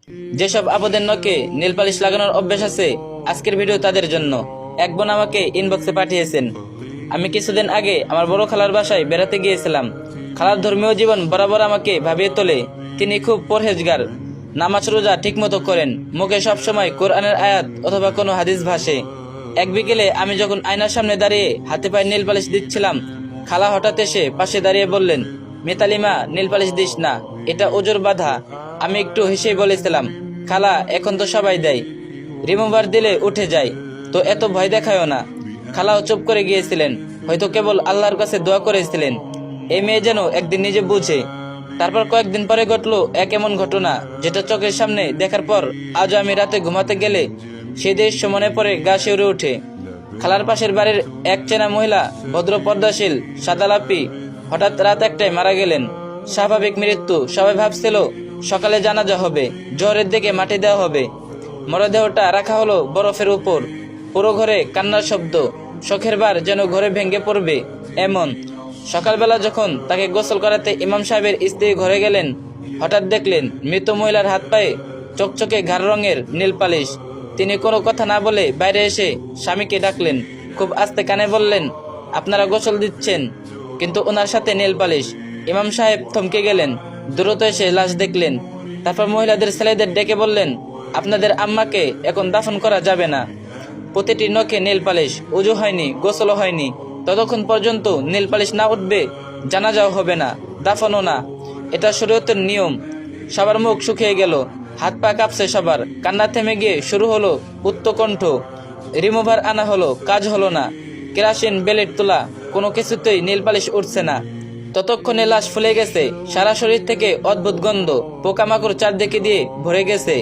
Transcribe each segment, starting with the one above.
যেসব আপুদের নখে নেল পালিশ লাগানোর অভ্যাস আছে, আজকের ভিডিও তাদের জন্য। এক বোন আমাকে ইনবক্সে পাঠিয়েছেন, আমি কিছুদিন আগে আমার বড় খালার বাসায় বেড়াতে গিয়েছিলাম। খালার ধর্মীয় জীবন বরাবর আমাকে ভাবিয়ে তোলে। তিনি খুব পরহেজগার, নামাজ রোজা ঠিকমতো করেন, মুখে সবসময় কোরআনের আয়াত অথবা কোনো হাদিস ভাসে। এক বিকেলে আমি যখন আয়নার সামনে দাঁড়িয়ে হাতে পায়ে নেল পালিশ দিচ্ছিলাম, খালা হঠাৎ এসে পাশে দাঁড়িয়ে বললেন, মিতালিমা, নেল পালিশ দিস না, এটা ওজোর বাধা। আমি একটু হেসেই বলেছিলাম, খালা, এখন তো সবাই দেয়, রিমুভার দিলে উঠে যায়, তো এত ভয় দেখায়ও না। খালাও চুপ করে গিয়েছিলেন, হয়তো কেবল আল্লাহর কাছে দোয়া করেছিলেন এই মেয়ে যেন একদিন নিজে বুঝে। তারপর কয়েকদিন পরে ঘটলো এক এমন ঘটনা, যেটা চোখের সামনে দেখার পর আজও আমি রাতে ঘুমাতে গেলে সেই দৃশ্য মনে পড়ে, গা শিউরে ওঠে। খালার পাশের বাড়ির এক চেনা মহিলা, ভদ্র পর্দাশীল, সাদালাপি, হঠাৎ রাত একটায় মারা গেলেন। স্বাভাবিক মৃত্যু। সবাই ভাবছিল সকালে জানাজা হবে, জোহরের দিকে মাটি দেওয়া হবে। মরদেহটা রাখা হলো বরফের উপর। পুরো ঘরে কান্নার শব্দ, শোকের বার যেন ঘরে ভেঙে পড়বে এমন। সকালবেলা যখন তাকে গোসল করাতে ইমাম সাহেবের স্ত্রী ঘরে গেলেন, হঠাৎ দেখলেন মৃত মহিলার হাত পায়ে চকচকে ঘাড় রঙের নীল পালিশ। তিনি কোনো কথা না বলে বাইরে এসে স্বামীকে ডাকলেন, খুব আস্তে কানে বললেন, আপনারা গোসল দিচ্ছেন, কিন্তু ওনার সাথে নীল পালিশ। ইমাম সাহেব থমকে গেলেন, দ্রুত এসে লাশ দেখলেন। তারপর মহিলাদের ছেলেদের ডেকে বললেন, আপনাদের আম্মাকে এখন দাফন করা যাবে না। প্রতিটি নখে নীল পালিশ, উজু হয়নি, গোসলও হয়নি, ততক্ষণ পর্যন্ত নীল পালিশ না উঠবে জানাজাও হবে না, দাফনও না। এটা শরীয়তের নিয়ম। সবার মুখ শুকিয়ে গেল, হাত পা কাঁপছে সবার, কান্না থেমে গিয়ে শুরু হলো উত্তকণ্ঠ। রিমুভার আনা হলো, কাজ হলো না। কেরাসিন, বেলেট তোলা, কোনো কিছুতেই নীল পালিশ উঠছে না। ততক্ষণে লাশ ফুলে গেছে, সারা শরীর থেকে অদ্ভুত গন্ধ, পোকামাকড় চারদিকে দিয়ে ভরে গেছে।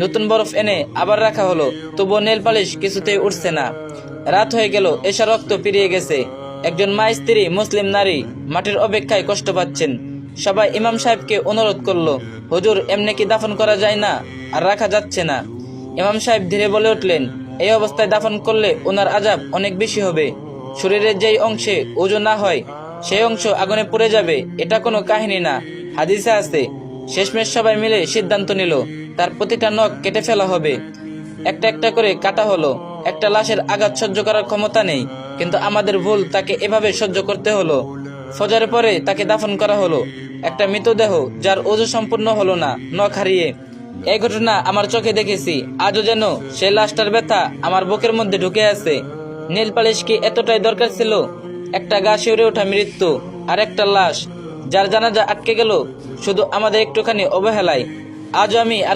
নতুন বরফ এনে আবার রাখা হলো, তবুও নেল পালিশ কিছুতেই উঠছে না। রাত হয়ে গেল, এসা রক্ত পেরিয়ে গেছে। একজন মা স্ত্রী মুসলিম নারী মাটির অপেক্ষায় কষ্ট পাচ্ছেন। সবাই ইমাম সাহেবকে অনুরোধ করলো, হুজুর, এমনি কি দাফন করা যায় না, আর রাখা যাচ্ছে না। ইমাম সাহেব ধীরে বলে উঠলেন, এই অবস্থায় দাফন করলে ওনার আযাব অনেক বেশি হবে। শরীরের যেই অংশে ওজু না হয় সেই অংশ আগুনে পুড়ে যাবে, এটা কোনো কাহিনী না, হাদিসে আছে। শেষমেশ সবাই মিলে সিদ্ধান্ত নিল, তার প্রতিটা নখ কেটে ফেলা হবে। একটা একটা করে কাটা হলো। একটা লাশের আঘাত সহ্য করার ক্ষমতা নেই, কিন্তু আমাদের ভুল তাকে এভাবে সহ্য করতে হলো। ফজরের পরে তাকে দাফন করা হলো, একটা মৃতদেহ যার ওজু সম্পূর্ণ হলো না, নখ হারিয়ে। এই ঘটনা আমার চোখে দেখেছি, আজও যেন সেই লাশটার ব্যথা আমার বুকের মধ্যে ঢুকে আছে। নীল পালিশ কি এতটাই দরকার ছিল? একটা গা শিউরে ওঠা মৃত্যু, আর একটা লাশ যার জানাজা আটকে গেল শুধু আমাদের একটুখানি অবহেলায়। আজও আমি আর